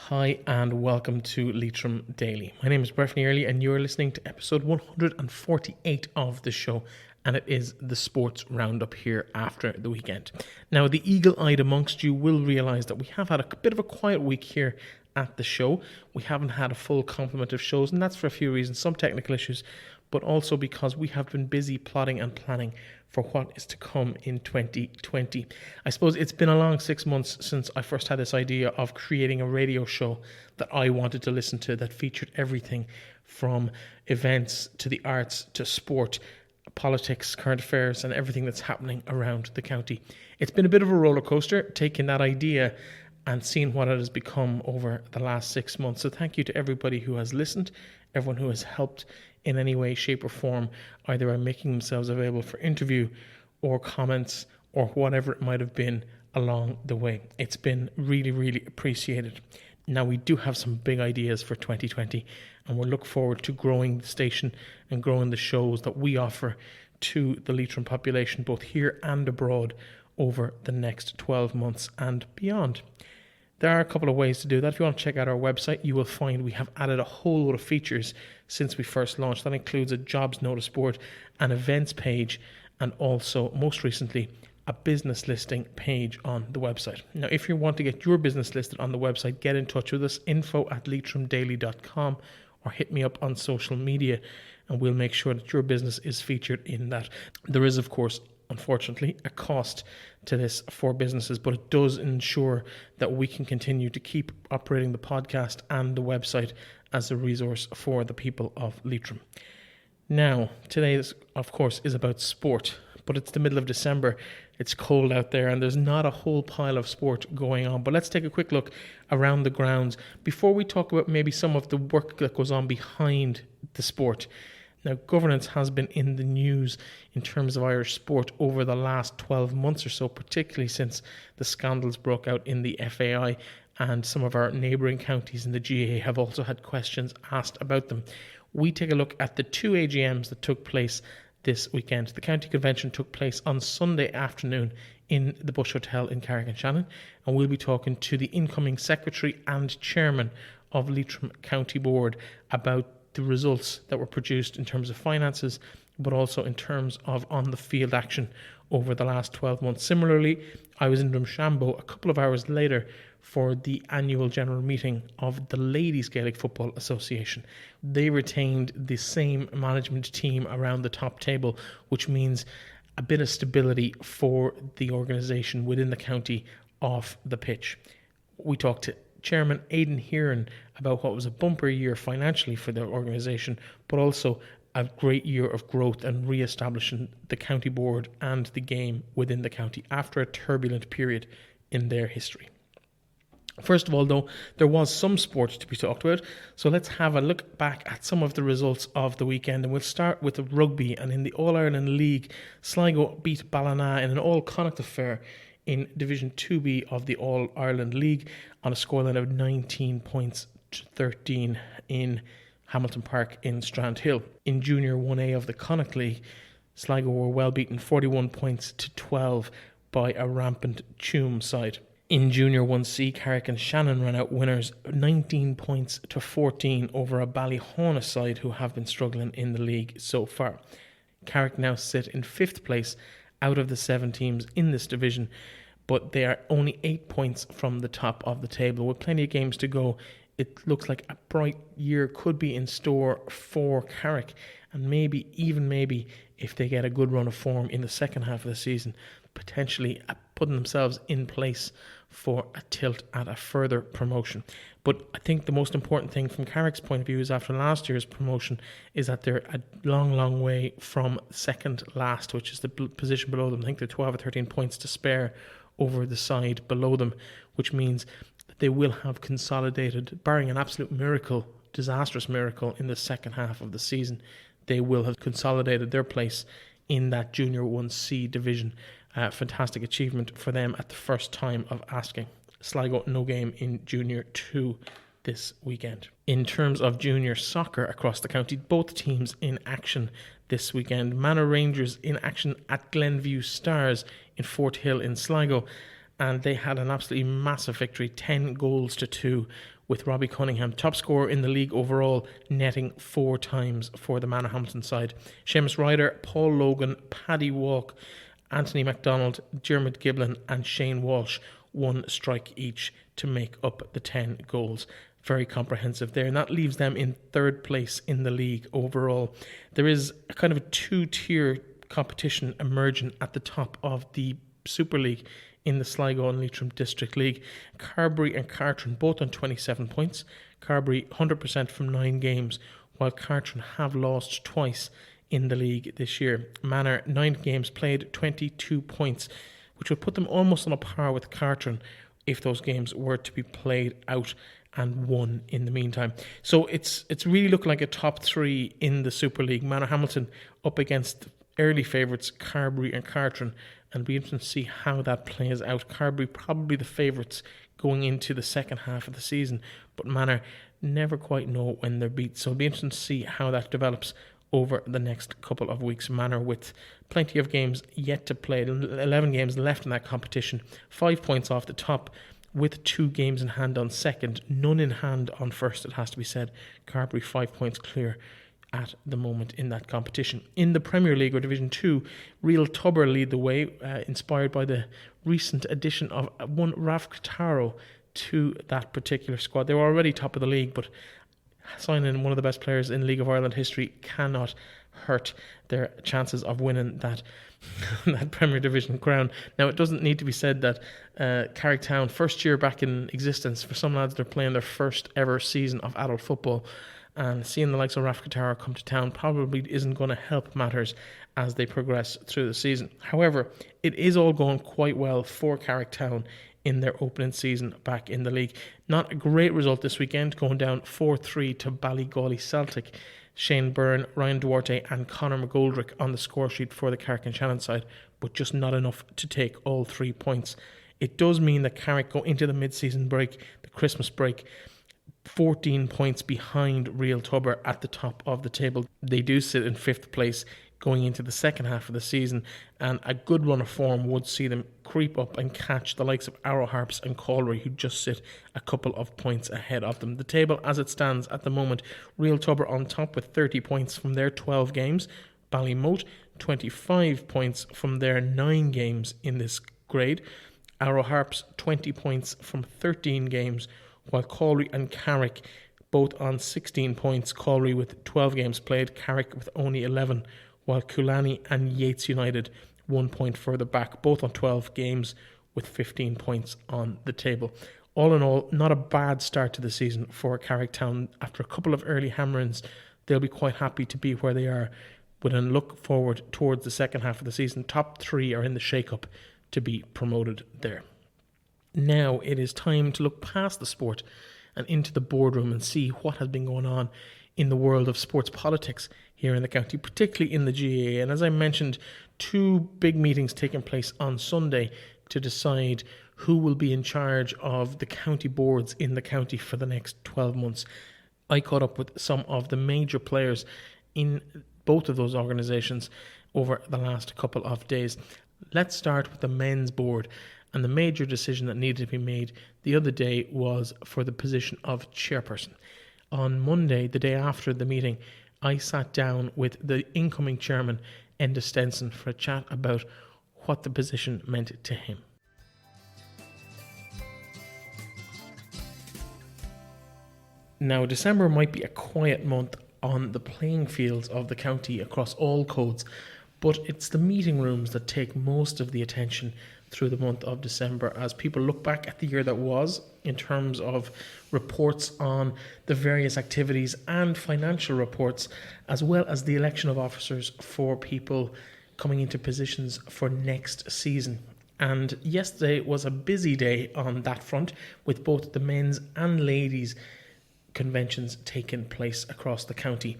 Hi and welcome to Leitrim Daily. My name is Breffney Early and you're listening to episode 148 of the show, and it is the sports roundup here after the weekend. Now, the eagle-eyed amongst you will realise that we have had a bit of a quiet week here at the show. We haven't had a full complement of shows, and that's for a few reasons, some technical issues, but also because we have been busy plotting and planning for what is to come in 2020. I suppose it's been a long 6 months since I first had this idea of creating a radio show that I wanted to listen to that featured everything from events to the arts to sport, politics, current affairs, and everything that's happening around the county. It's been a bit of a roller coaster taking that idea and seeing what it has become over the last 6 months. So thank you to everybody who has listened, everyone who has helped in any way, shape or form, either by making themselves available for interview or comments or whatever it might have been along the way. It's been really, really appreciated. Now, we do have some big ideas for 2020, and we'll look forward to growing the station and growing the shows that we offer to the Leitrim population, both here and abroad, over the next 12 months and beyond. There are a couple of ways to do that. If you want to check out our website, you will find we have added a whole lot of features since we first launched. That includes a jobs notice board, an events page, and also, most recently, a business listing page on the website. Now, if you want to get your business listed on the website, get in touch with us, info@leitrimdaily.com, or hit me up on social media, and we'll make sure that your business is featured in that. There is, of course, unfortunately, a cost to this for businesses, but it does ensure that we can continue to keep operating the podcast and the website as a resource for the people of Leitrim. Now, today, of course, is about sport, but it's the middle of December. It's cold out there and there's not a whole pile of sport going on. But let's take a quick look around the grounds before we talk about maybe some of the work that goes on behind the sport. Now, governance has been in the news in terms of Irish sport over the last 12 months or so, particularly since the scandals broke out in the FAI, and some of our neighbouring counties in the GAA have also had questions asked about them. We take a look at the two AGMs that took place this weekend. The county convention took place on Sunday afternoon in the Bush Hotel in Carrick-on-Shannon, and we'll be talking to the incoming secretary and chairman of Leitrim County Board about the results that were produced in terms of finances, but also in terms of on-the-field action over the last 12 months. Similarly, I was in Drumshanbo a couple of hours later for the annual general meeting of the Ladies Gaelic Football Association. They retained the same management team around the top table, which means a bit of stability for the organisation within the county off the pitch. We talked to Chairman Aidan Heron about what was a bumper year financially for the organisation, but also a great year of growth and re-establishing the county board and the game within the county after a turbulent period in their history. First of all, though, there was some sport to be talked about, so let's have a look back at some of the results of the weekend, and we'll start with the rugby. And in the All-Ireland League, Sligo beat Ballina in an all-Connacht affair in Division 2B of the All-Ireland League on a scoreline of 19 points to 13 in Hamilton Park in Strandhill. In Junior 1A of the Connacht League, Sligo were well beaten 41 points to 12 by a rampant Tuam side. In Junior 1C, Carrick-on-Shannon ran out winners 19 points to 14 over a Ballyhona side who have been struggling in the league so far. Carrick now sit in 5th place out of the 7 teams in this division, but they are only 8 points from the top of the table. With plenty of games to go, it looks like a bright year could be in store for Carrick, and maybe, if they get a good run of form in the second half of the season, potentially putting themselves in place for a tilt at a further promotion. But I think the most important thing from Carrick's point of view is after last year's promotion is that they're a long way from second last, which is the position below them. I think they're 12 or 13 points to spare over the side below them, which means that they will have consolidated, barring an absolute miracle, disastrous miracle in the second half of the season, they will have consolidated their place in that Junior 1C division. Fantastic achievement for them at the first time of asking. Sligo, no game in Junior 2 this weekend. In terms of junior soccer across the county, both teams in action this weekend. Manor Rangers in action at Glenview Stars in Fort Hill in Sligo, and they had an absolutely massive victory, 10 goals to 2, with Robbie Cunningham, top scorer in the league overall, netting 4 times for the Manorhamilton side. Seamus Ryder, Paul Logan, Paddy Walk, Anthony MacDonald, Dermot Giblin and Shane Walsh, 1 strike each to make up the 10 goals. Very comprehensive there, and that leaves them in 3rd place in the league overall. There is a kind of a 2-tier competition emerging at the top of the Super League in the Sligo and Leitrim District League. Carbery and Cartron both on 27 points. Carbery 100% from 9 games, while Cartron have lost twice in the league this year. Manor, 9 games played, 22 points, which would put them almost on a par with Cartron if those games were to be played out and won in the meantime. So it's really looking like a top 3 in the Super League. Manorhamilton up against early favourites Carbery and Cartron, and be interesting to see how that plays out. Carbery probably the favourites going into the second half of the season, but Manor never quite know when they're beat. So it'll be interesting to see how that develops over the next couple of weeks. Manor with plenty of games yet to play, 11 games left in that competition, 5 points off the top, with 2 games in hand on second, none in hand on first, it has to be said. Carbery 5 points clear at the moment in that competition. In the Premier League or Division 2, Real Tubber lead the way, inspired by the recent addition of one Raf Kataro to that particular squad. They were already top of the league, but signing one of the best players in League of Ireland history cannot hurt their chances of winning that Premier Division crown. Now, it doesn't need to be said that Carricktown, first year back in existence, for some lads they're playing their first ever season of adult football, and seeing the likes of Raf Katara come to town probably isn't going to help matters as they progress through the season. However, it is all going quite well for Carricktown in their opening season back in the league. Not a great result this weekend, going down 4-3 to Ballygawley Celtic. Shane Byrne, Ryan Duarte and Conor McGoldrick on the score sheet for the Carrick and Shannon side, but just not enough to take all 3 points. It does mean that Carrick go into the mid-season break, the Christmas break, 14 points behind Real Tubber at the top of the table. They do sit in 5th place going into the second half of the season, and a good run of form would see them creep up and catch the likes of Arrow Harps and Collery, who just sit a couple of points ahead of them. The table as it stands at the moment, Real Tubber on top with 30 points from their 12 games, Ballymote 25 points from their 9 games in this grade, Arrow Harps 20 points from 13 games, while Collery and Carrick both on 16 points, Collery with 12 games played, Carrick with only 11, while Coolani and Yates United 1 point further back, both on 12 games with 15 points on the table. All in all, not a bad start to the season for Carricktown. After a couple of early hammerings, they'll be quite happy to be where they are, but then look forward towards the second half of the season. Top 3 are in the shake-up to be promoted there. Now it is time to look past the sport and into the boardroom and see what has been going on in the world of sports politics here in the county, particularly in the GAA. And as I mentioned, 2 big meetings taking place on Sunday to decide who will be in charge of the county boards in the county for the next 12 months. I caught up with some of the major players in both of those organisations over the last couple of days. Let's start with the men's board. And the major decision that needed to be made the other day was for the position of chairperson. On Monday, the day after the meeting, I sat down with the incoming chairman, Enda Stenson, for a chat about what the position meant to him. Now, December might be a quiet month on the playing fields of the county across all codes, but it's the meeting rooms that take most of the attention through the month of December as people look back at the year that was in terms of reports on the various activities and financial reports, as well as the election of officers for people coming into positions for next season. And yesterday was a busy day on that front, with both the men's and ladies' conventions taking place across the county.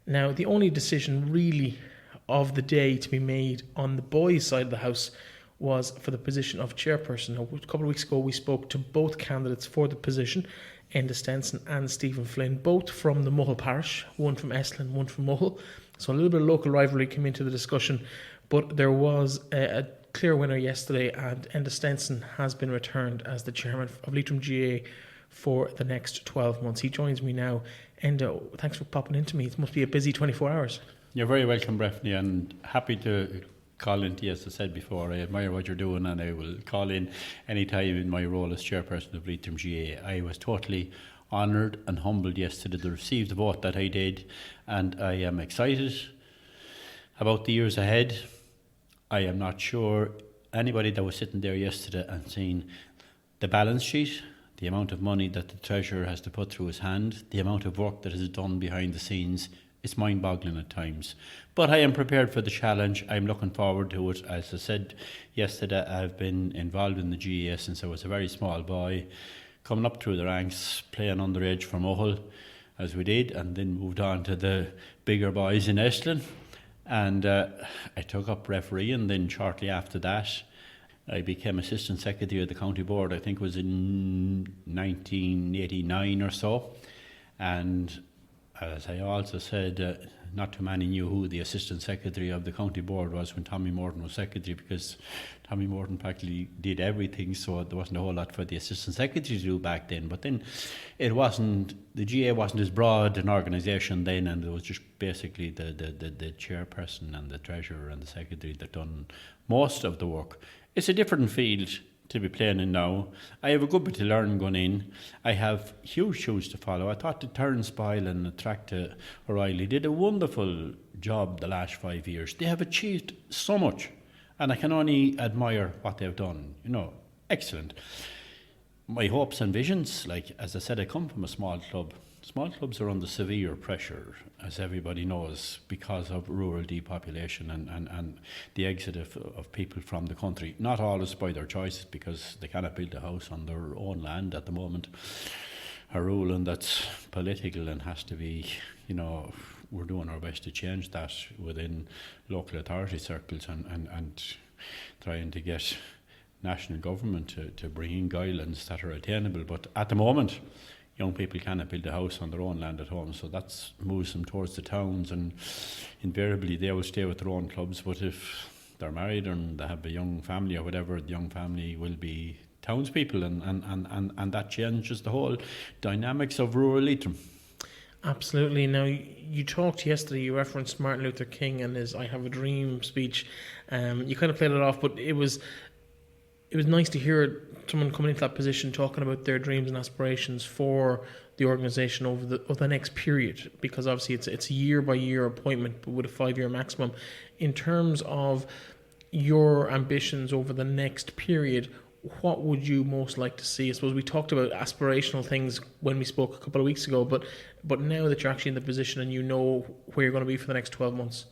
Now, the only decision really of the day to be made on the boys' side of the house was for the position of chairperson. Now, a couple of weeks ago, we spoke to both candidates for the position, Enda Stenson and Stephen Flynn, both from the Mohill parish, one from Estlin, one from Mohill. So a little bit of local rivalry came into the discussion, but there was a clear winner yesterday, and Enda Stenson has been returned as the chairman of Leitrim GAA for the next 12 months. He joins me now. Enda, thanks for popping into me. It must be a busy 24 hours. You're very welcome, Breffney, and happy to call in to you. As I said before, I admire what you're doing, and I will call in any time in my role as chairperson of Leitrim GA. I was totally honoured and humbled yesterday to receive the vote that I did, and I am excited about the years ahead. I am not sure anybody that was sitting there yesterday and seeing the balance sheet, the amount of money that the Treasurer has to put through his hand, the amount of work that is done behind the scenes, it's mind-boggling at times. But I am prepared for the challenge. I'm looking forward to it. As I said yesterday, I've been involved in the GAA since I was a very small boy, coming up through the ranks, playing underage for Mohill, as we did, and then moved on to the bigger boys in Estlin. And I took up refereeing. Then shortly after that, I became Assistant Secretary of the County Board. I think it was in 1989 or so. And as I also said, not too many knew who the Assistant Secretary of the County Board was when Tommy Morton was Secretary, because Tommy Morton practically did everything, so there wasn't a whole lot for the Assistant Secretary to do back then. But then the GA wasn't as broad an organisation then, and it was just basically the chairperson and the treasurer and the secretary that done most of the work. It's a different field to be playing in now. I have a good bit to learn going in. I have huge shoes to follow. I thought that Terence, Boyle and Tracta O'Reilly did a wonderful job the last 5 years. They have achieved so much, and I can only admire what they've done. Excellent. My hopes and visions, like as I said, I come from a small club. Small clubs are under severe pressure, as everybody knows, because of rural depopulation and the exit of people from the country. Not always by their choices, because they cannot build a house on their own land at the moment. A ruling that's political and has to be, we're doing our best to change that within local authority circles and trying to get national government to bring in guidelines that are attainable. But at the moment, young people cannot build a house on their own land at home, so that moves them towards the towns, and invariably they will stay with their own clubs. But if they're married and they have a young family or whatever, the young family will be townspeople, and that changes the whole dynamics of rural Leitrim. Absolutely. Now, you talked yesterday, you referenced Martin Luther King and his I Have a Dream speech. You kind of played it off, but it was nice to hear someone coming into that position talking about their dreams and aspirations for the organisation over the next period, because obviously it's a year-by-year appointment, but with a 5-year maximum. In terms of your ambitions over the next period, what would you most like to see? I suppose we talked about aspirational things when we spoke a couple of weeks ago, but now that you're actually in the position and you know where you're going to be for the next 12 months,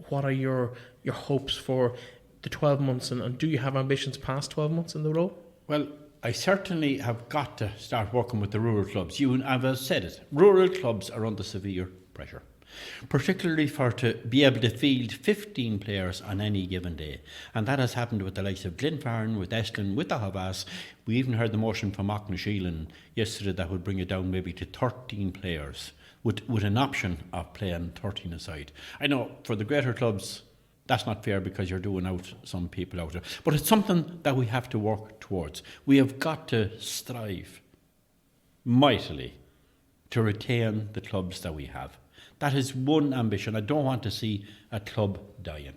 what are your hopes for the 12 months, and do you have ambitions past 12 months in the role? Well, I certainly have got to start working with the rural clubs. You have said it. Rural clubs are under severe pressure, particularly to be able to field 15 players on any given day. And that has happened with the likes of Glenfarne, with Estlin, with the Havas. We even heard the motion from Auckland yesterday that would bring it down maybe to 13 players, with an option of playing 13 aside. I know for the greater clubs, that's not fair because you're doing out some people out there. But it's something that we have to work towards. We have got to strive mightily to retain the clubs that we have. That is one ambition. I don't want to see a club dying.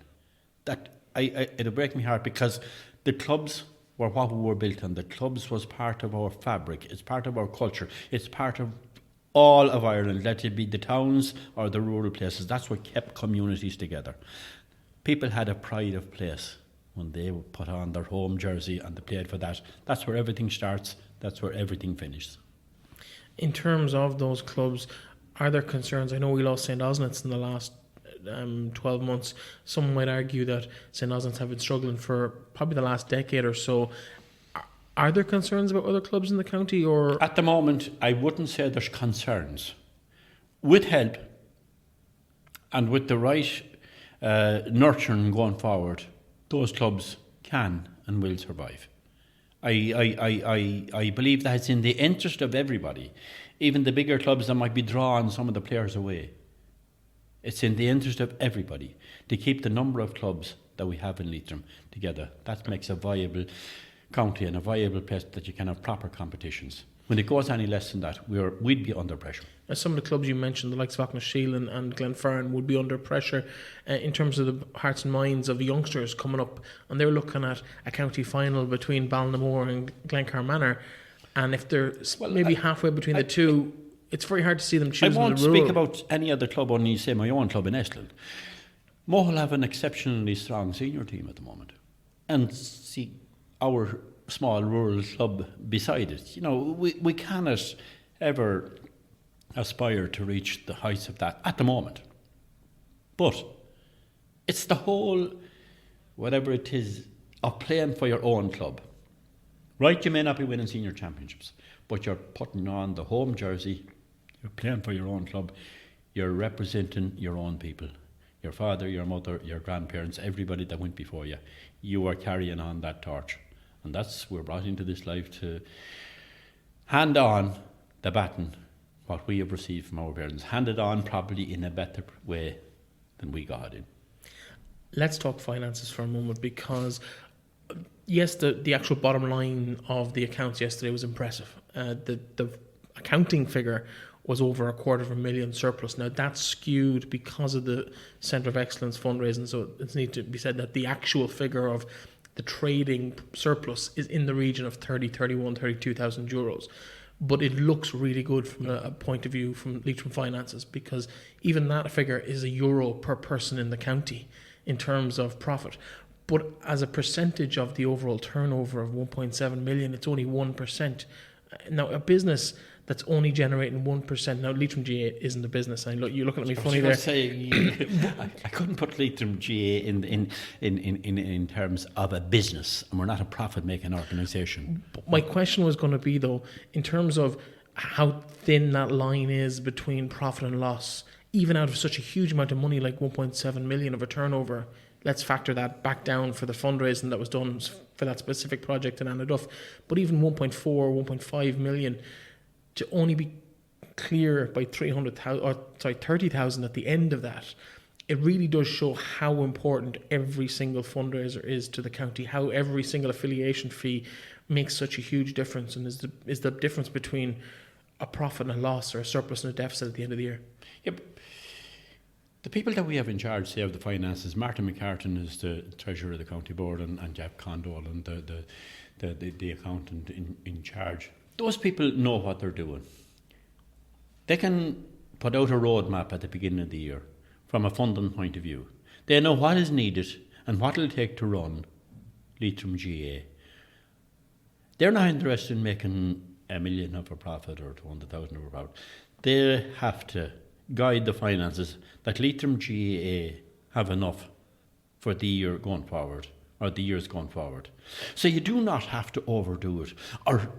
It'll break my heart, because the clubs were what we were built on. The clubs was part of our fabric. It's part of our culture. It's part of all of Ireland, let it be the towns or the rural places. That's what kept communities together. People had a pride of place when they would put on their home jersey and they played for that. That's where everything starts. That's where everything finishes. In terms of those clubs, are there concerns? I know we lost St. Osnitz in the last 12 months. Some might argue that St. Osnitz have been struggling for probably the last decade or so. Are there concerns about other clubs in the county? Or at the moment, I wouldn't say there's concerns. With help and with the right nurturing going forward, those clubs can and will survive. I believe that it's in the interest of everybody, even the bigger clubs that might be drawing some of the players away. It's in the interest of everybody to keep the number of clubs that we have in Leitrim together. That makes a viable county and a viable place that you can have proper competitions. When it goes any less than that, we'd be under pressure. Some of the clubs you mentioned, the likes of Auckland and Glenfarne, would be under pressure in terms of the hearts and minds of the youngsters coming up, and they're looking at a county final between Ballinamore and Glencar Manor, and if they're maybe halfway between the two, it's very hard to see them choosing the rural. I won't speak about any other club, only say my own club in Estlin. Mohill have an exceptionally strong senior team at the moment, and see our small rural club beside it. We cannot ever aspire to reach the heights of that at the moment. But it's the whole, whatever it is, of playing for your own club. Right, you may not be winning senior championships, but you're putting on the home jersey, you're playing for your own club, you're representing your own people. Your father, your mother, your grandparents, everybody that went before you. You are carrying on that torch. And we're brought into this life to hand on the baton, what we have received from our parents, hand it on probably in a better way than we got in. Let's talk finances for a moment, because yes, the actual bottom line of the accounts yesterday was impressive. The accounting figure was over $250,000 surplus. Now that's skewed because of the Centre of Excellence fundraising, so it needs to be said that the actual figure of the trading surplus is in the region of 31,000 euros. But it looks really good from a point of view from Leitrim finances, because even that figure is €1 per person in the county in terms of profit. But as a percentage of the overall turnover of 1.7 million, it's only 1%. Now, a business that's only generating 1%. Now, Leitrim GA isn't a business. You're looking at me funny there. I couldn't put Leitrim GA in terms of a business, and we're not a profit-making organisation. My question was going to be, though, in terms of how thin that line is between profit and loss, even out of such a huge amount of money like 1.7 million of a turnover. Let's factor that back down for the fundraising that was done for that specific project in Anaduff. But even 1.5 million to only be clear by 30,000 at the end of that, it really does show how important every single fundraiser is to the county, how every single affiliation fee makes such a huge difference, and is the difference between a profit and a loss, or a surplus and a deficit at the end of the year. Yep. The people that we have in charge, say, of the finances, Martin McCartan is the treasurer of the county board, and Jeff Condole and the accountant in charge. Those people know what they're doing. They can put out a roadmap at the beginning of the year from a funding point of view. They know what is needed and what it'll take to run Leitrim GA. They're not interested in making $1 million of a profit or 200,000 of a profit. They have to guide the finances that Leitrim GA have enough for the year going forward, or the years going forward. So you do not have to overdo it, or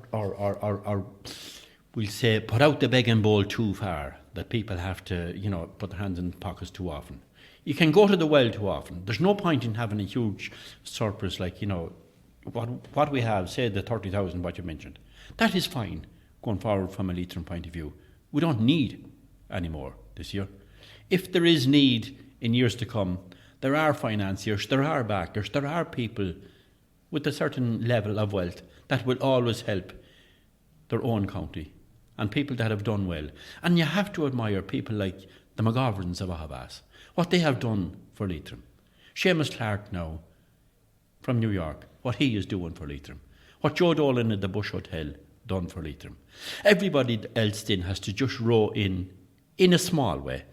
we'll say put out the begging bowl too far, that people have to, put their hands in pockets too often. You can go to the well too often. There's no point in having a huge surplus like, what we have, say the 30,000, what you mentioned. That is fine going forward from a Leitrim point of view. We don't need any more this year. If there is need in years to come, there are financiers, there are backers, there are people with a certain level of wealth that will always help their own county, and people that have done well. And you have to admire people like the McGoverns of Ahabas, what they have done for Leitrim. Seamus Clark now, from New York, what he is doing for Leitrim. What Joe Dolan at the Bush Hotel done for Leitrim. Everybody else then has to just row in a small way,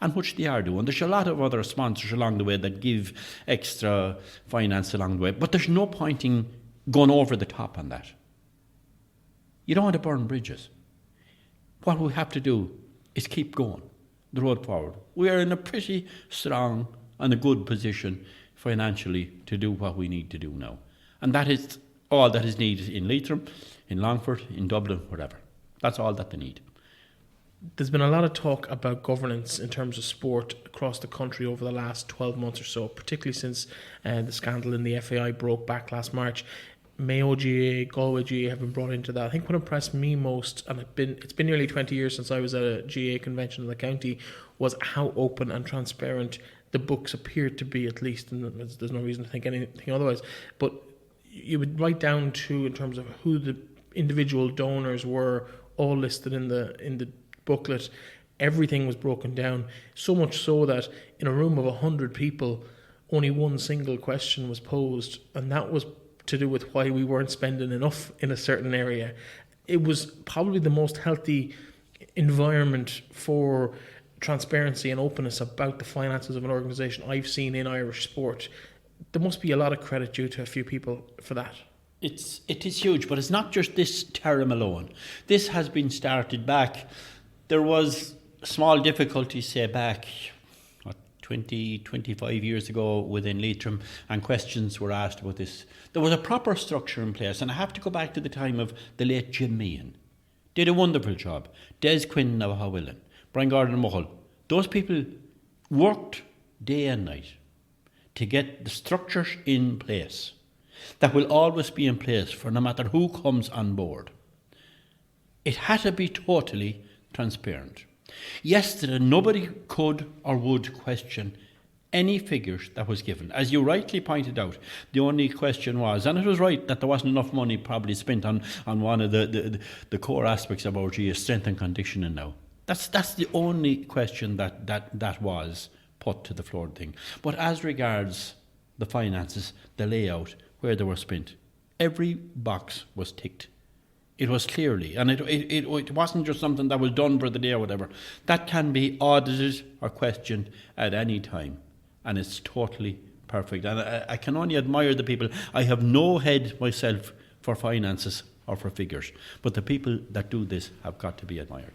and which they are doing. There's a lot of other sponsors along the way that give extra finance along the way, but there's no point in going over the top on that. You don't want to burn bridges. What we have to do is keep going the road forward. We are in a pretty strong and a good position financially to do what we need to do now. And that is all that is needed in Leitrim, in Longford, in Dublin, wherever. That's all that they need. There's been a lot of talk about governance in terms of sport across the country over the last 12 months or so, particularly since the scandal in the FAI broke back last March. Mayo GA, Galway GA have been brought into that. I think what impressed me most, and it's been nearly 20 years since I was at a GA convention in the county, was how open and transparent the books appeared to be, at least, and there's no reason to think anything otherwise. But you would write down to, in terms of who the individual donors were all listed in the booklet. Everything was broken down, so much so that in a room of 100 people, only one single question was posed, and that was to do with why we weren't spending enough in a certain area. It was probably the most healthy environment for transparency and openness about the finances of an organisation I've seen in Irish sport. There must be a lot of credit due to a few people for that. It is huge, but it's not just this term alone. This has been started back. There was small difficulties, say back 20, 25 years ago within Leitrim, and questions were asked about this. There was a proper structure in place, and I have to go back to the time of the late Jim Meehan. Did a wonderful job. Des Quinn of Howillan, Brian Gordon Mull. Those people worked day and night to get the structures in place that will always be in place for no matter who comes on board. It had to be totally transparent. Yesterday, nobody could or would question any figures that was given. As you rightly pointed out, the only question was, and it was right, that there wasn't enough money probably spent on one of the core aspects of our GA, strength and conditioning now. That's the only question that was put to the floor thing. But as regards the finances, the layout, where they were spent, every box was ticked. It was clearly, and it wasn't just something that was done for the day or whatever. That can be audited or questioned at any time, and it's totally perfect. And I can only admire the people. I have no head myself for finances or for figures, but the people that do this have got to be admired.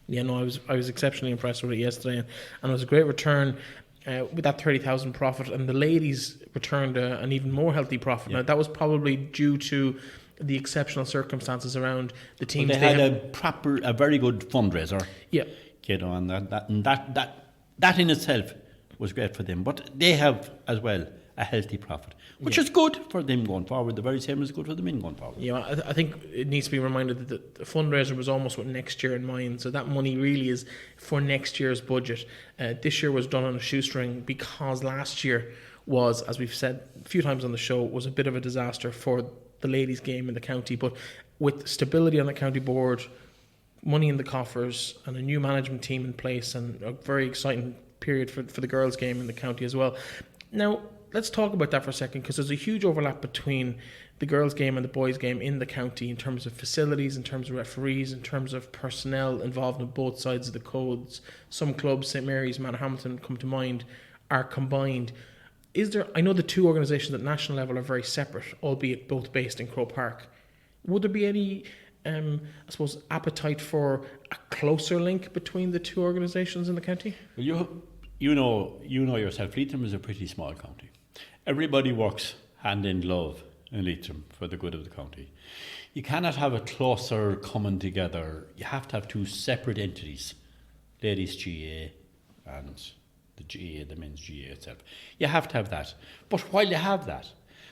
Yeah, no, I was exceptionally impressed with it yesterday, and it was a great return. With that 30,000 profit, and the ladies returned an even more healthy profit. Yeah. Now that was probably due to the exceptional circumstances around the teams. Well, they had a very good fundraiser. Yeah, you know, and that in itself was great for them. But they have as well a healthy profit, which is good for them going forward. The very same is good for the men going forward. Yeah, I think it needs to be reminded that the fundraiser was almost with next year in mind. So that money really is for next year's budget. This year was done on a shoestring because last year was, as we've said a few times on the show, was a bit of a disaster for the ladies' game in the county. But with stability on the county board, money in the coffers, and a new management team in place, and a very exciting period for the girls' game in the county as well. Now, let's talk about that for a second, because there's a huge overlap between the girls' game and the boys' game in the county in terms of facilities, in terms of referees, in terms of personnel involved on both sides of the codes. Some clubs, St Mary's, Manorhamilton, come to mind, are combined. I know the two organisations at national level are very separate, albeit both based in Croke Park. Would there be any, appetite for a closer link between the two organisations in the county? Well, you know yourself, Leitrim is a pretty small county. Everybody works hand in glove in Leitrim for the good of the county. You cannot have a closer coming together. You have to have two separate entities, ladies GA and the GA, the men's GA itself. You have to have that. But while you have that,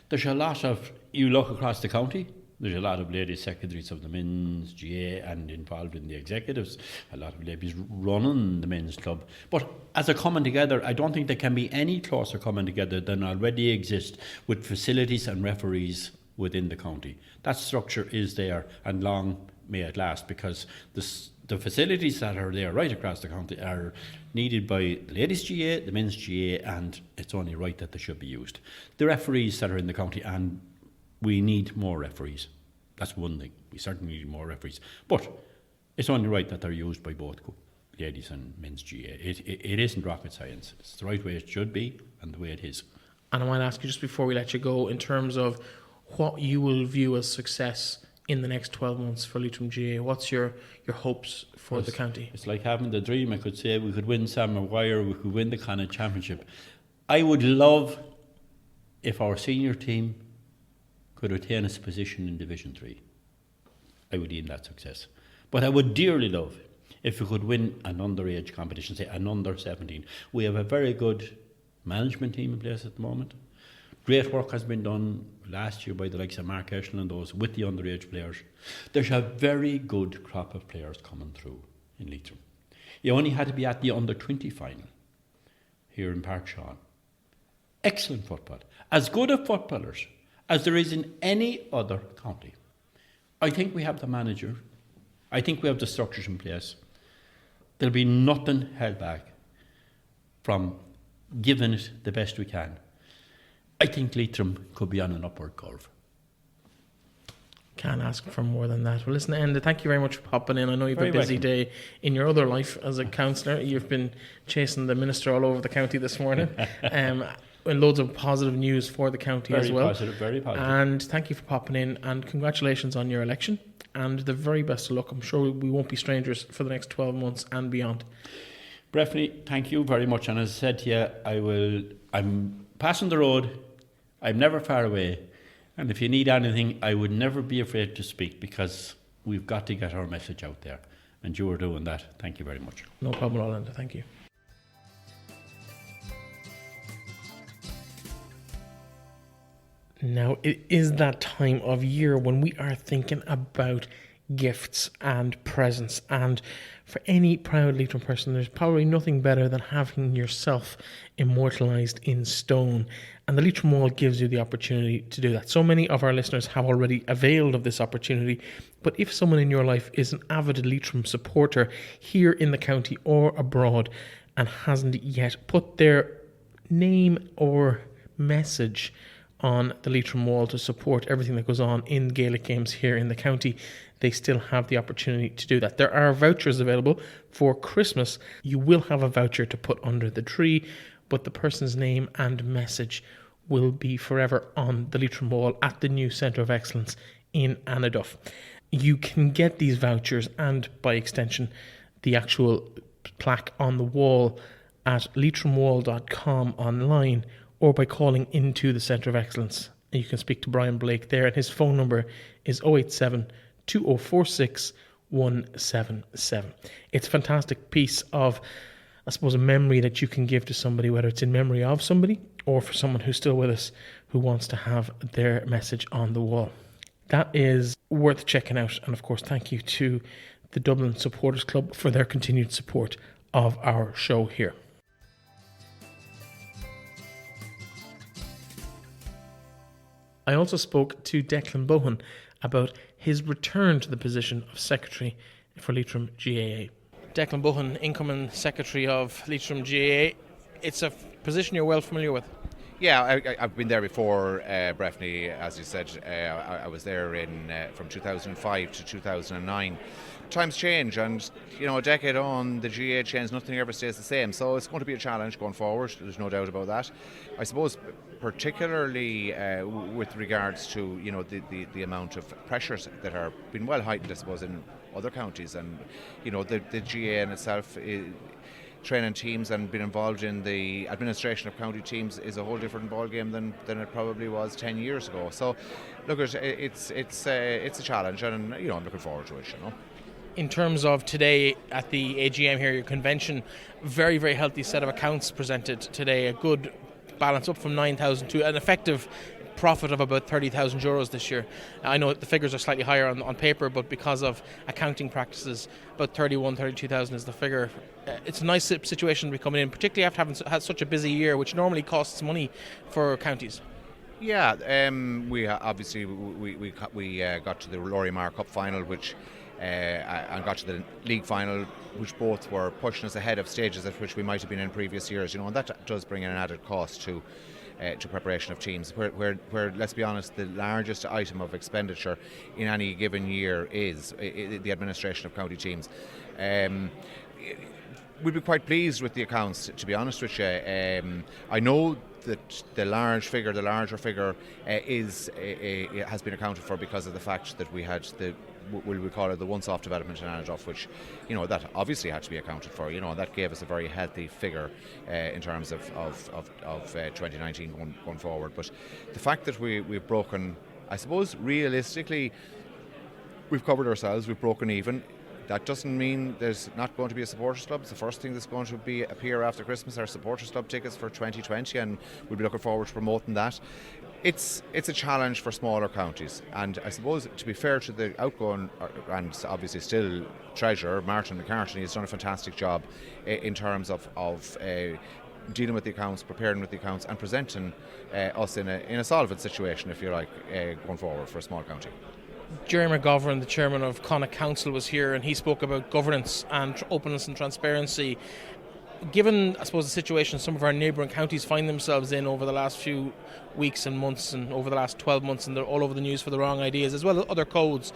there's a lot of, you look across the county, there's a lot of ladies secretaries of the men's GA and involved in the executives, a lot of ladies running the men's club. But as a coming together, I don't think there can be any closer coming together than already exist with facilities and referees within the county. That structure is there, and long may it last, because the facilities that are there right across the county are needed by the ladies' GA, the men's GA, and it's only right that they should be used. The referees that are in the county, and we need more referees. That's one thing. We certainly need more referees. But it's only right that they're used by both ladies and men's GA. It isn't rocket science. It's the right way it should be and the way it is. And I want to ask you, just before we let you go, in terms of what you will view as success in the next 12 months for Leitrim GA, what's your hopes for the county? It's like having the dream. I could say we could win Sam Maguire, we could win the Connacht Championship. I would love if our senior team could retain its position in Division 3. I would deem that success. But I would dearly love if we could win an underage competition, say an under 17. We have a very good management team in place at the moment. Great work has been done last year by the likes of Mark Eshel and those with the underage players. There's a very good crop of players coming through in Leitrim. You only had to be at the under 20 final here in Park Sean. Excellent football. As good of footballers as there is in any other county. I think we have the manager. I think we have the structures in place. There'll be nothing held back from giving it the best we can. I think Leitrim could be on an upward curve. Can't ask for more than that. Well, listen, Enda, thank you very much for popping in. I know you've Very a busy welcome. day in your other life as a councillor. You've been chasing the minister all over the county this morning. And loads of positive news for the county as well. Very positive. And thank you for popping in, and congratulations on your election. And the very best of luck. I'm sure we won't be strangers for the next 12 months and beyond. Breffney, thank you very much. And as I said to you, I'm passing the road. I'm never far away. And if you need anything, I would never be afraid to speak, because we've got to get our message out there. And you are doing that. Thank you very much. No problem at all, Enda. Thank you. Now, it is that time of year when we are thinking about gifts and presents, and for any proud Leitrim person, there's probably nothing better than having yourself immortalised in stone, and the Leitrim Wall gives you the opportunity to do that. So many of our listeners have already availed of this opportunity, but if someone in your life is an avid Leitrim supporter here in the county or abroad and hasn't yet put their name or message on the Leitrim Wall to support everything that goes on in Gaelic games here in the county, they still have the opportunity to do that. There are vouchers available for Christmas. You will have a voucher to put under the tree, but the person's name and message will be forever on the Leitrim Wall at the new Centre of Excellence in Anaduff. You can get these vouchers, and by extension the actual plaque on the wall, at leitrimwall.com online, or by calling into the Centre of Excellence. And you can speak to Brian Blake there, and his phone number is 087 2046 177. It's a fantastic piece of, I suppose, a memory that you can give to somebody, whether it's in memory of somebody or for someone who's still with us who wants to have their message on the wall. That is worth checking out. And of course, thank you to the Dublin Supporters Club for their continued support of our show here. I also spoke to Declan Bohan about his return to the position of Secretary for Leitrim GAA. Declan Bohan, incoming Secretary of Leitrim GAA. It's a position you're well familiar with. Yeah, I've been there before, Breffney. As you said, I was there from 2005 to 2009. Times change, and a decade on, the GAA change, nothing ever stays the same. So it's going to be a challenge going forward. There's no doubt about that. I suppose, particularly with regards to the amount of pressures that are been well heightened, I suppose, in other counties, and the GAA in itself. Training teams and being involved in the administration of county teams is a whole different ballgame than it probably was 10 years ago. So, look, it's a challenge, and I'm looking forward to it. In terms of today at the AGM here, your convention, very, very healthy set of accounts presented today. A good balance, up from 9,000 to an effective profit of about €30,000 this year. I know the figures are slightly higher on paper, but because of accounting practices, about 32,000 is the figure. It's a nice situation to be coming in, particularly after having had such a busy year, which normally costs money for counties. Yeah, we obviously we got to the Lorimar Cup final, which and got to the league final, which both were pushing us ahead of stages at which we might have been in previous years. And that does bring in an added cost to preparation of teams, where let's be honest, the largest item of expenditure in any given year is the administration of county teams. We'd be quite pleased with the accounts, to be honest with you. I know that the larger figure has been accounted for because of the fact that we had we call it the once-off development in Anaduff, which that obviously had to be accounted for. That gave us a very healthy figure in terms of 2019 going forward. But the fact that we've broken, I suppose realistically, we've covered ourselves, we've broken even. That doesn't mean there's not going to be a supporters club. It's the first thing that's going to appear after Christmas, our supporters club tickets for 2020, and we'll be looking forward to promoting that. It's a challenge for smaller counties, and I suppose, to be fair to the outgoing and obviously still treasurer Martin McCartney, has done a fantastic job in terms of dealing with the accounts, preparing with the accounts, and presenting us in a solvent situation, if you like, going forward for a small county. Jerry McGovern, the chairman of Connacht Council, was here, and he spoke about governance and openness and transparency. Given, I suppose, the situation some of our neighbouring counties find themselves in over the last few weeks and months, and over the last 12 months, and they're all over the news for the wrong ideas, as well as other codes,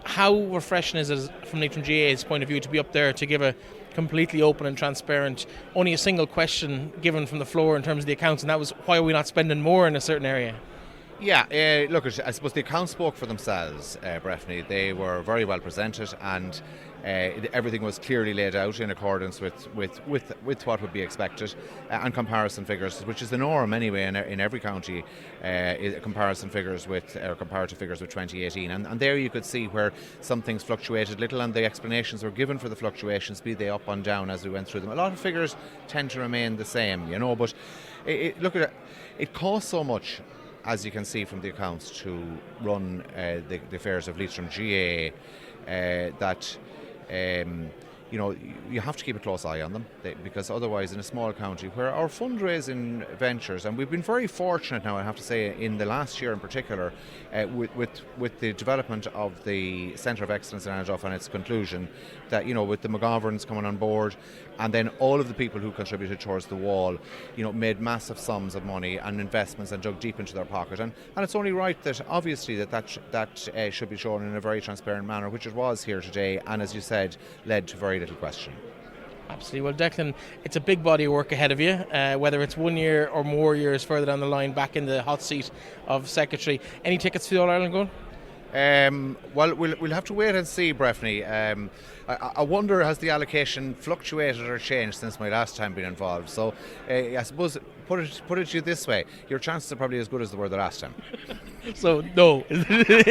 how refreshing is it from Leitrim GA's point of view to be up there to give a completely open and transparent, only a single question given from the floor in terms of the accounts, and that was, why are we not spending more in a certain area? Yeah, look, I suppose the accounts spoke for themselves, Breffney. They were very well presented, and everything was clearly laid out in accordance with what would be expected, and comparison figures, which is the norm anyway in every county, comparative figures with 2018. And there you could see where some things fluctuated little, and the explanations were given for the fluctuations, be they up and down as we went through them. A lot of figures tend to remain the same, but look at it, it costs so much, as you can see from the accounts, to run the affairs of Leitrim GA, that you have to keep a close eye on them, because otherwise, in a small county where our fundraising ventures, and we've been very fortunate now, I have to say, in the last year in particular, with the development of the Centre of Excellence in Anadolf and its conclusion, that with the McGoverns coming on board, and then all of the people who contributed towards the wall, made massive sums of money and investments and dug deep into their pocket, and it's only right that obviously that should be shown in a very transparent manner, which it was here today, and as you said, led to very little question. Absolutely. Well, Declan, it's a big body of work ahead of you, whether it's 1 year or more years further down the line, back in the hot seat of secretary. Any tickets to the All-Ireland going? Well, we'll have to wait and see, Breffney. I wonder, has the allocation fluctuated or changed since my last time being involved? So I suppose, put it to you this way, your chances are probably as good as they were the last time. So, no, in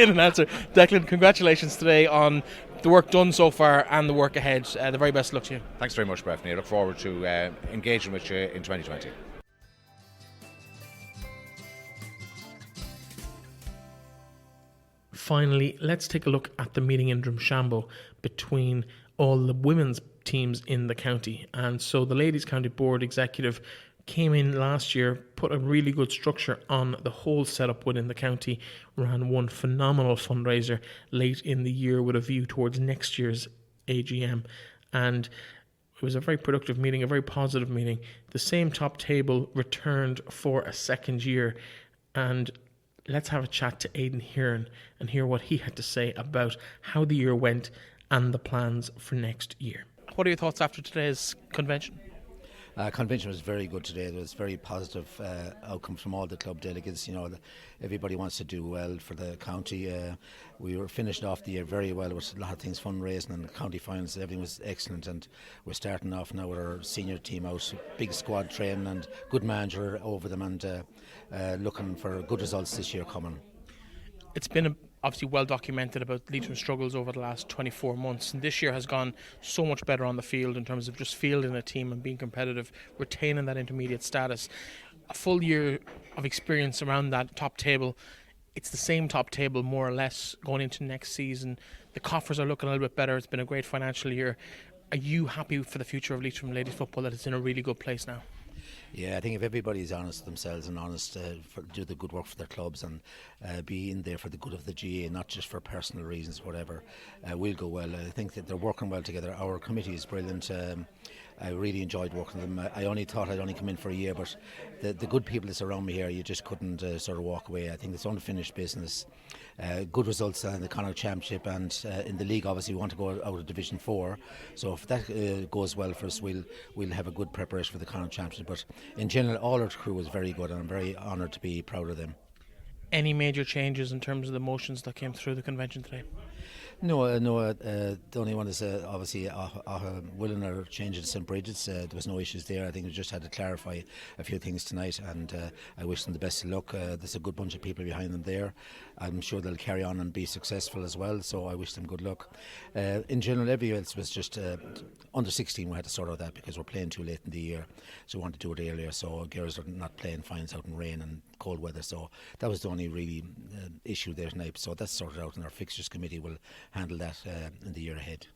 an answer. Declan, congratulations today on the work done so far and the work ahead. The very best of luck to you. Thanks very much, Breffney. I look forward to engaging with you in 2020. Finally, let's take a look at the meeting in Drumshanbo between all the women's teams in the county. And so the Ladies County Board Executive came in last year, put a really good structure on the whole setup within the county, ran one phenomenal fundraiser late in the year with a view towards next year's AGM. And it was a very productive meeting, a very positive meeting. The same top table returned for a second year, and let's have a chat to Aidan Heron and hear what he had to say about how the year went and the plans for next year. What are your thoughts after today's convention? Convention was very good today. There was very positive outcomes from all the club delegates. Everybody wants to do well for the county. We were finishing off the year very well with a lot of things fundraising and the county finals. Everything was excellent, and we're starting off now with our senior team out, big squad training and good manager over them, and looking for good results this year coming. It's been obviously well documented about Leitrim's struggles over the last 24 months, and this year has gone so much better on the field in terms of just fielding a team and being competitive, retaining that intermediate status. A full year of experience around that top table. It's the same top table more or less going into next season. The coffers are looking a little bit better. It's been a great financial year. Are you happy for the future of Leitrim ladies football, that it's in a really good place now? Yeah, I think if everybody's honest with themselves and honest do the good work for their clubs and be in there for the good of the GA, not just for personal reasons, whatever, we'll go well. I think that they're working well together. Our committee is brilliant. I really enjoyed working with them. I only thought I'd only come in for a year, but the good people that's around me here, you just couldn't sort of walk away. I think it's unfinished business. Good results in the Connacht Championship, and in the league obviously we want to go out of Division 4, so if that goes well for us, we'll have a good preparation for the Connacht Championship. But in general, all our crew was very good, and I'm very honoured to be proud of them. Any major changes in terms of the motions that came through the convention today? No. The only one is obviously willing or changing St. Bridget's. There was no issues there. I think we just had to clarify a few things tonight, and I wish them the best of luck. There's a good bunch of people behind them there. I'm sure they'll carry on and be successful as well, so I wish them good luck. In general, everything else was just under 16. We had to sort out that because we're playing too late in the year, so we wanted to do it earlier, so girls are not playing fines out in rain and cold weather, so that was the only really issue there tonight. So that's sorted out, and our fixtures committee will handle that in the year ahead.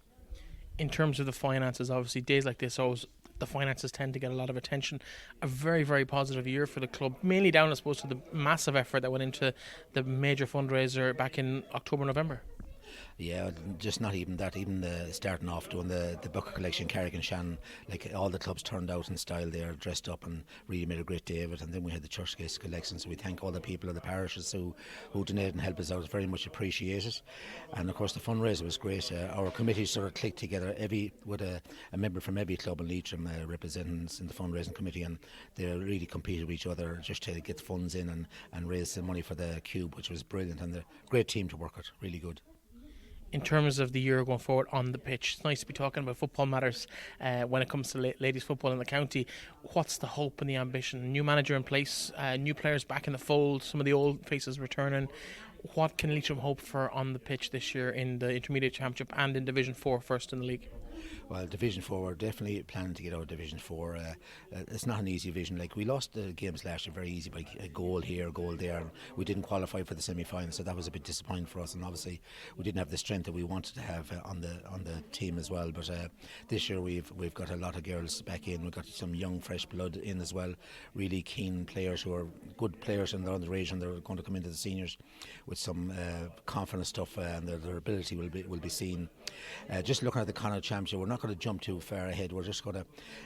In terms of the finances, obviously days like this always the finances tend to get a lot of attention. A very, very positive year for the club, mainly down, I suppose, to the massive effort that went into the major fundraiser back in October, November. Yeah, just not even that. Even starting off doing the bucket collection, Carrick and Shannon, like all the clubs turned out in style there, dressed up, and really made a great day of it. And then we had the church case collection, so we thank all the people of the parishes who donated and helped us out. It's very much appreciated. And of course the fundraiser was great. Our committee sort of clicked together with a member from every club in Leitrim representing us in the fundraising committee, and they really competed with each other just to get funds in and raise some money for the Cube, which was brilliant, and a great team to work with, really good. In terms of the year going forward on the pitch, it's nice to be talking about football matters when it comes to ladies football in the county. What's the hope and the ambition? New manager in place, new players back in the fold, some of the old faces returning. What can Leitrim hope for on the pitch this year in the Intermediate Championship and in Division 4 first in the league? Well, Division 4, we're definitely planning to get out of Division 4. It's not an easy division. Like, we lost the games last year very easy by a goal here, a goal there, and we didn't qualify for the semi-final, so that was a bit disappointing for us. And obviously, we didn't have the strength that we wanted to have on the team as well. But this year, we've got a lot of girls back in. We've got some young, fresh blood in as well. Really keen players who are good players, and they're on the range, and they're going to come into the seniors with some confident stuff, and their ability will be seen. Just looking at the Connacht Championship, we're not going to jump too far ahead. We're just going to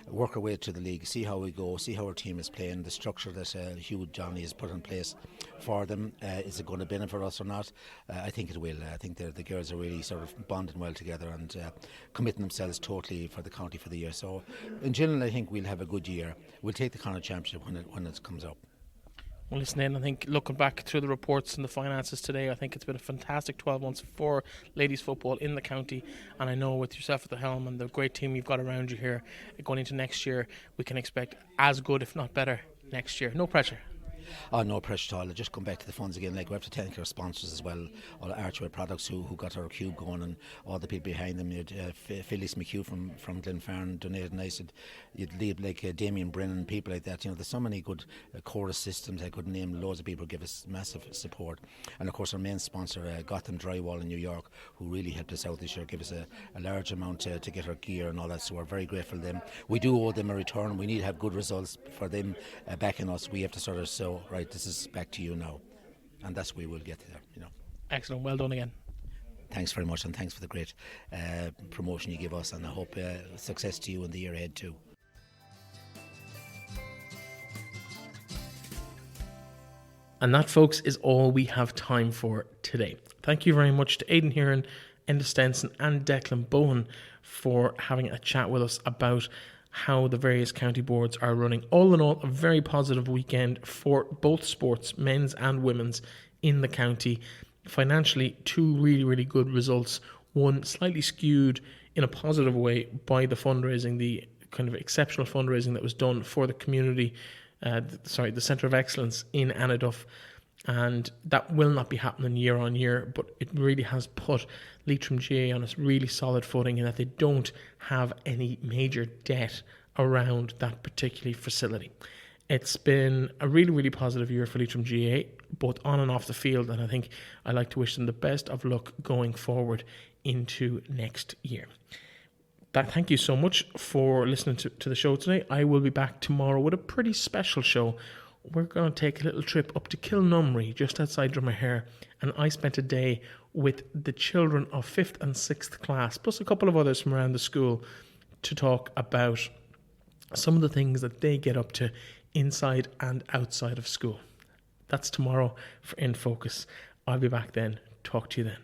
work our way to the league, see how we go, see how our team is playing, the structure that Hugh Johnny has put in place for them. Is it going to benefit us or not? I think it will. I think the girls are really sort of bonding well together and committing themselves totally for the county for the year. So in general, I think we'll have a good year. We'll take the Connacht Championship when it comes up. Well, listen, I think looking back through the reports and the finances today, I think it's been a fantastic 12 months for ladies football in the county. And I know with yourself at the helm and the great team you've got around you here, going into next year, we can expect as good, if not better, next year. No pressure. Oh, no pressure at all. Just come back to the funds again. Like, we have to thank our sponsors as well, all Archway Products who got our Cube going, and all the people behind them. You had Phyllis McHugh from Glenfarne donated nice. You'd leave like Damien Brennan, people like that. You know, there's so many good chorus systems. I could name loads of people who give us massive support. And of course our main sponsor, Gotham Drywall in New York, who really helped us out this year, give us a large amount to get our gear and all that. So we're very grateful to them. We do owe them a return. We need to have good results for them backing us. We have to sort of right, this is back to you now, and that's where we'll get there, you know. Excellent, well done again. Thanks very much, and thanks for the great promotion you give us, and I hope success to you in the year ahead too. And that, folks, is all we have time for today. Thank you very much to Aidan Heron, Enda Stenson and Declan Bohan for having a chat with us about how the various county boards are running. All in all, a very positive weekend for both sports, men's and women's, in the county. Financially, two really, really good results. One slightly skewed in a positive way by the fundraising, the kind of exceptional fundraising that was done for the community, the Centre of Excellence in Anaduff. And that will not be happening year on year, but it really has put Leitrim GA on a really solid footing in that they don't have any major debt around that particular facility. It's been a really, really positive year for Leitrim GA, both on and off the field, and I think I'd like to wish them the best of luck going forward into next year. Thank you so much for listening to the show today. I will be back tomorrow with a pretty special show. We're going to take a little trip up to Kilnumry, just outside Dromahair, and I spent a day with the children of 5th and 6th class, plus a couple of others from around the school, to talk about some of the things that they get up to inside and outside of school. That's tomorrow for In Focus. I'll be back then. Talk to you then.